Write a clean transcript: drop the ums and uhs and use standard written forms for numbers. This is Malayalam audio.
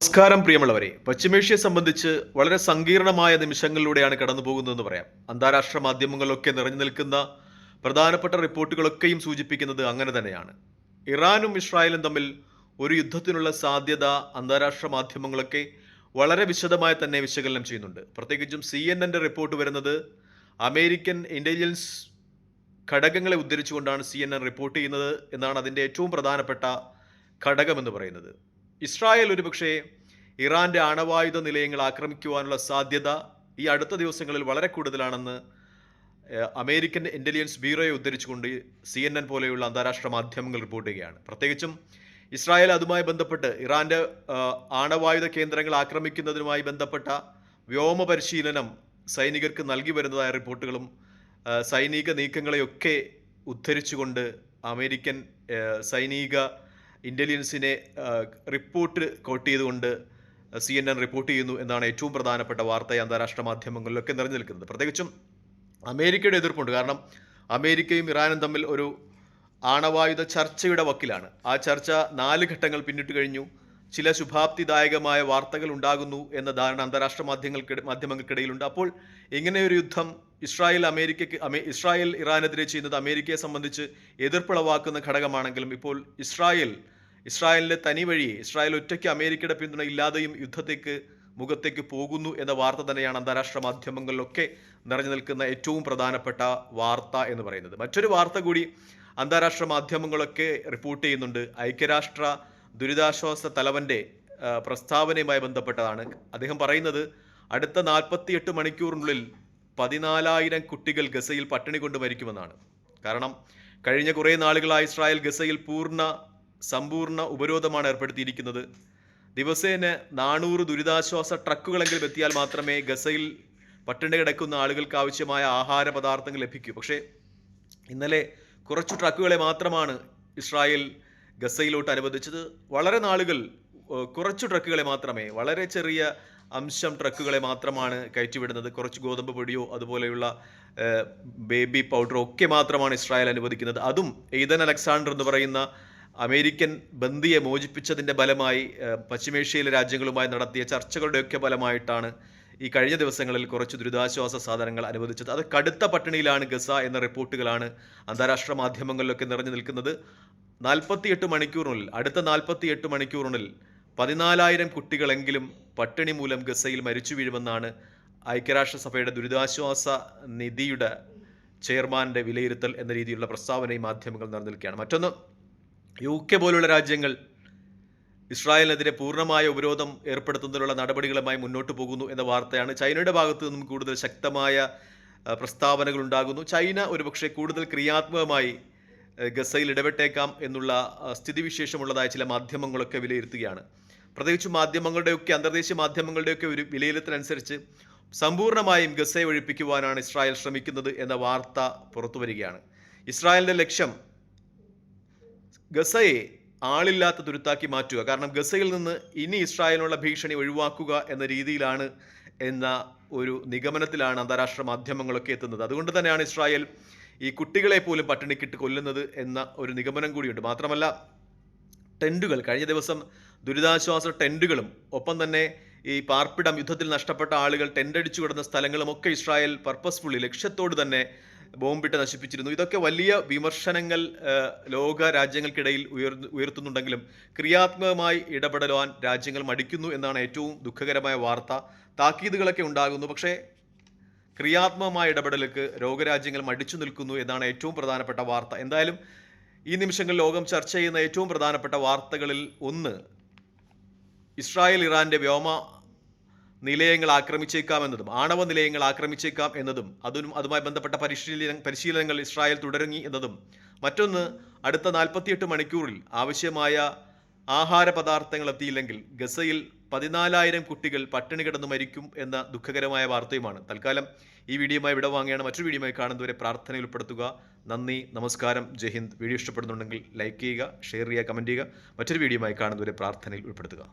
നമസ്കാരം പ്രിയമുള്ളവരെ, പശ്ചിമേഷ്യയെ സംബന്ധിച്ച് വളരെ സങ്കീർണമായ നിമിഷങ്ങളിലൂടെയാണ് കടന്നു പോകുന്നതെന്ന് പറയാം. അന്താരാഷ്ട്ര മാധ്യമങ്ങളിലൊക്കെ നിറഞ്ഞു നിൽക്കുന്ന പ്രധാനപ്പെട്ട റിപ്പോർട്ടുകളൊക്കെയും സൂചിപ്പിക്കുന്നത് അങ്ങനെ തന്നെയാണ്. ഇറാനും ഇസ്രായേലും തമ്മിൽ ഒരു യുദ്ധത്തിനുള്ള സാധ്യത അന്താരാഷ്ട്ര മാധ്യമങ്ങളൊക്കെ വളരെ വിശദമായി തന്നെ വിശകലനം ചെയ്യുന്നുണ്ട്. പ്രത്യേകിച്ചും CNN റിപ്പോർട്ട് വരുന്നത് അമേരിക്കൻ ഇന്റലിജൻസ് ഘടകങ്ങളെ ഉദ്ധരിച്ചുകൊണ്ടാണ് CNN റിപ്പോർട്ട് ചെയ്യുന്നത് എന്നാണ് അതിൻ്റെ ഏറ്റവും പ്രധാനപ്പെട്ട ഘടകമെന്ന് പറയുന്നത്. ഇസ്രായേൽ ഒരുപക്ഷേ ഇറാന്റെ ആണവായുധ നിലയങ്ങൾ ആക്രമിക്കുവാനുള്ള സാധ്യത ഈ അടുത്ത ദിവസങ്ങളിൽ വളരെ കൂടുതലാണെന്ന് അമേരിക്കൻ ഇന്റലിജൻസ് ബ്യൂറോയെ ഉദ്ധരിച്ചുകൊണ്ട് CNN പോലെയുള്ള അന്താരാഷ്ട്ര മാധ്യമങ്ങൾ റിപ്പോർട്ട് ചെയ്യുകയാണ്. പ്രത്യേകിച്ചും ഇസ്രായേൽ അതുമായി ബന്ധപ്പെട്ട് ഇറാന്റെ ആണവായുധ കേന്ദ്രങ്ങൾ ആക്രമിക്കുന്നതിനുമായി ബന്ധപ്പെട്ട വ്യോമ പരിശീലനം സൈനികർക്ക് നൽകി വരുന്നതായ റിപ്പോർട്ടുകളും സൈനിക നീക്കങ്ങളെയൊക്കെ ഉദ്ധരിച്ചുകൊണ്ട് അമേരിക്കൻ സൈനിക ഇന്റലിജൻസിനെ റിപ്പോർട്ട് കോട്ട് ചെയ്തുകൊണ്ട് CNN റിപ്പോർട്ട് ചെയ്യുന്നു എന്നാണ് ഏറ്റവും പ്രധാനപ്പെട്ട വാർത്ത അന്താരാഷ്ട്ര മാധ്യമങ്ങളിലൊക്കെ നിറഞ്ഞു നിൽക്കുന്നത്. പ്രത്യേകിച്ചും അമേരിക്കയുടെ എതിർപ്പുണ്ട്. കാരണം അമേരിക്കയും ഇറാനും തമ്മിൽ ഒരു ആണവായുധ ചർച്ചയുടെ വക്കിലാണ്. ആ ചർച്ച 4 ഘട്ടങ്ങൾ പിന്നിട്ട് കഴിഞ്ഞു. ചില ശുഭാപ്തിദായകമായ വാർത്തകൾ ഉണ്ടാകുന്നു എന്ന ധാരണ അന്താരാഷ്ട്ര മാധ്യമങ്ങൾക്കിടയിലുണ്ട്. അപ്പോൾ ഇങ്ങനെയൊരു യുദ്ധം ഇസ്രായേൽ ഇറാനെതിരെ ചെയ്യുന്നത് അമേരിക്കയെ സംബന്ധിച്ച് എതിർപ്പുളവാക്കുന്ന ഘടകമാണെങ്കിലും ഇപ്പോൾ ഇസ്രായേലിന്റെ തനി വഴിയെ ഇസ്രായേൽ ഒറ്റയ്ക്ക് അമേരിക്കയുടെ പിന്തുണ ഇല്ലാതെയും മുഖത്തേക്ക് പോകുന്നു എന്ന വാർത്ത തന്നെയാണ് അന്താരാഷ്ട്ര മാധ്യമങ്ങളിലൊക്കെ നിറഞ്ഞു നിൽക്കുന്ന ഏറ്റവും പ്രധാനപ്പെട്ട വാർത്ത എന്ന് പറയുന്നത്. മറ്റൊരു വാർത്ത കൂടി അന്താരാഷ്ട്ര മാധ്യമങ്ങളൊക്കെ റിപ്പോർട്ട് ചെയ്യുന്നുണ്ട്. ഐക്യരാഷ്ട്ര ദുരിതാശ്വാസ തലവന്റെ പ്രസ്താവനയുമായി ബന്ധപ്പെട്ടതാണ്. അദ്ദേഹം പറയുന്നത് അടുത്ത 48 മണിക്കൂറിനുള്ളിൽ 14,000 കുട്ടികൾ ഗസയിൽ പട്ടിണി കൊണ്ട് മരിക്കുമെന്നാണ്. കാരണം കഴിഞ്ഞ കുറേ നാളുകളായി ഇസ്രായേൽ ഗസയിൽ സമ്പൂർണ്ണ ഉപരോധമാണ് ഏർപ്പെടുത്തിയിരിക്കുന്നത്. ദിവസേന 400 ദുരിതാശ്വാസ ട്രക്കുകളെങ്കിലും എത്തിയാൽ മാത്രമേ ഗസയിൽ പട്ടിണി കിടക്കുന്ന ആളുകൾക്ക് ആവശ്യമായ ആഹാര പദാർത്ഥങ്ങൾ ലഭിക്കൂ. പക്ഷേ ഇന്നലെ കുറച്ചു ട്രക്കുകളെ മാത്രമാണ് ഇസ്രായേൽ ഗസയിലോട്ട് അനുവദിച്ചത്. വളരെ നാളുകൾ കുറച്ചു ട്രക്കുകളെ മാത്രമേ, വളരെ ചെറിയ അംശം ട്രക്കുകളെ മാത്രമാണ് കയറ്റിവിടുന്നത്. കുറച്ച് ഗോതമ്പ് പൊടിയോ അതുപോലെയുള്ള ബേബി പൗഡറോ ഒക്കെ മാത്രമാണ് ഇസ്രായേൽ അനുവദിക്കുന്നത്. അതും എയ്തൻ അലക്സാണ്ടർ എന്ന് പറയുന്ന അമേരിക്കൻ ബന്ദിയെ മോചിപ്പിച്ചതിൻ്റെ ഫലമായി പശ്ചിമേഷ്യയിലെ രാജ്യങ്ങളുമായി നടത്തിയ ചർച്ചകളുടെയൊക്കെ ഫലമായിട്ടാണ് ഈ കഴിഞ്ഞ ദിവസങ്ങളിൽ കുറച്ച് ദുരിതാശ്വാസ സാധനങ്ങൾ അനുവദിച്ചത്. അത് കടുത്ത പട്ടിണിയിലാണ് ഗസ എന്ന റിപ്പോർട്ടുകളാണ് അന്താരാഷ്ട്ര മാധ്യമങ്ങളിലൊക്കെ നിറഞ്ഞു നിൽക്കുന്നത്. അടുത്ത 48 മണിക്കൂറിനുള്ളിൽ 14,000 കുട്ടികളെങ്കിലും പട്ടിണി മൂലം ഗസയിൽ മരിച്ചു വീഴുമെന്നാണ് ഐക്യരാഷ്ട്രസഭയുടെ ദുരിതാശ്വാസ നിധിയുടെ ചെയർമാന്റെ വിലയിരുത്തൽ എന്ന രീതിയിലുള്ള പ്രസ്താവനയും മാധ്യമങ്ങൾ നിറഞ്ഞു നിൽക്കുകയാണ്. മറ്റൊന്ന്, UK പോലുള്ള രാജ്യങ്ങൾ ഇസ്രായേലിനെതിരെ പൂർണ്ണമായ ഉപരോധം ഏർപ്പെടുത്തുന്നതിനുള്ള നടപടികളുമായി മുന്നോട്ട് പോകുന്നു എന്ന വാർത്തയാണ്. ചൈനയുടെ ഭാഗത്തു നിന്നും കൂടുതൽ ശക്തമായ പ്രസ്താവനകൾ ഉണ്ടാകുന്നു. ചൈന ഒരുപക്ഷെ കൂടുതൽ ക്രിയാത്മകമായി ഗസയിൽ ഇടപെട്ടേക്കാം എന്നുള്ള സ്ഥിതിവിശേഷമുള്ളതായ ചില മാധ്യമങ്ങളൊക്കെ വിലയിരുത്തുകയാണ്. പ്രത്യേകിച്ച് അന്തർദേശീയ മാധ്യമങ്ങളുടെയൊക്കെ ഒരു വിലയിരുത്തലനുസരിച്ച് സമ്പൂർണ്ണമായും ഗസയെ ഒഴിപ്പിക്കുവാനാണ് ഇസ്രായേൽ ശ്രമിക്കുന്നത് എന്ന വാർത്ത പുറത്തു വരികയാണ്. ഇസ്രായേലിന്റെ ലക്ഷ്യം ഗസയെ ആളില്ലാത്ത തുരുത്താക്കി മാറ്റുക, കാരണം ഗസയിൽ നിന്ന് ഇനി ഇസ്രായേലിനുള്ള ഭീഷണി ഒഴിവാക്കുക എന്ന രീതിയിലാണ് എന്ന ഒരു നിഗമനത്തിലാണ് അന്താരാഷ്ട്ര മാധ്യമങ്ങളൊക്കെ എത്തുന്നത്. അതുകൊണ്ട് തന്നെയാണ് ഇസ്രായേൽ ഈ കുട്ടികളെ പോലും പട്ടിണിക്കിട്ട് കൊല്ലുന്നത് എന്ന ഒരു നിഗമനം കൂടിയുണ്ട്. മാത്രമല്ല, കഴിഞ്ഞ ദിവസം ദുരിതാശ്വാസ ടെൻറ്റുകളും ഒപ്പം തന്നെ ഈ പാർപ്പിടം, യുദ്ധത്തിൽ നഷ്ടപ്പെട്ട ആളുകൾ ടെൻ്റടിച്ചു കിടന്ന സ്ഥലങ്ങളുമൊക്കെ ഇസ്രായേൽ പർപ്പസ്ഫുള്ളി ലക്ഷ്യത്തോട് തന്നെ ബോംബിട്ട് നശിപ്പിച്ചിരുന്നു. ഇതൊക്കെ വലിയ വിമർശനങ്ങൾ ലോക രാജ്യങ്ങൾക്കിടയിൽ ഉയർത്തുന്നുണ്ടെങ്കിലും ക്രിയാത്മകമായി ഇടപെടുവാൻ രാജ്യങ്ങൾ മടിക്കുന്നു എന്നാണ് ഏറ്റവും ദുഃഖകരമായ വാർത്ത. താക്കീതുകളൊക്കെ ഉണ്ടാകുന്നു, പക്ഷേ ക്രിയാത്മകമായ ഇടപെടലുക്ക് ലോകരാജ്യങ്ങൾ മടിച്ചു നിൽക്കുന്നു എന്നാണ് ഏറ്റവും പ്രധാനപ്പെട്ട വാർത്ത. എന്തായാലും ഈ നിമിഷങ്ങളിൽ ലോകം ചർച്ച ചെയ്യുന്ന ഏറ്റവും പ്രധാനപ്പെട്ട വാർത്തകളിൽ ഒന്ന്, ഇസ്രായേൽ ഇറാന്റെ വ്യോമ നിലയങ്ങൾ ആക്രമിച്ചേക്കാം എന്നതും ആണവ നിലയങ്ങൾ ആക്രമിച്ചേക്കാം എന്നതും അതുമായി ബന്ധപ്പെട്ട പരിശീലനങ്ങൾ ഇസ്രായേൽ തുടങ്ങി എന്നതും. മറ്റൊന്ന്, അടുത്ത 48 മണിക്കൂറിൽ ആവശ്യമായ ആഹാര പദാർത്ഥങ്ങൾ എത്തിയില്ലെങ്കിൽ ഗസയിൽ 14,000 കുട്ടികൾ പട്ടിണി കിടന്നു മരിക്കും എന്ന ദുഃഖകരമായ വാർത്തയുമാണ്. തൽക്കാലം ഈ വീഡിയോയുമായി ഇവിടെ വാങ്ങുകയാണ്. മറ്റൊരു വീഡിയോയുമായി കാണുന്നവരെ പ്രാർത്ഥനയിൽ ഉൾപ്പെടുത്തുക. നന്ദി, നമസ്കാരം, ജയ് ഹിന്ദ്. വീഡിയോ ഇഷ്ടപ്പെടുന്നുണ്ടെങ്കിൽ ലൈക്ക് ചെയ്യുക, ഷെയർ ചെയ്യുക, കമൻറ്റ് ചെയ്യുക. മറ്റൊരു വീഡിയോയുമായി കാണുന്നവരെ പ്രാർത്ഥനയിൽ ഉൾപ്പെടുത്തുക.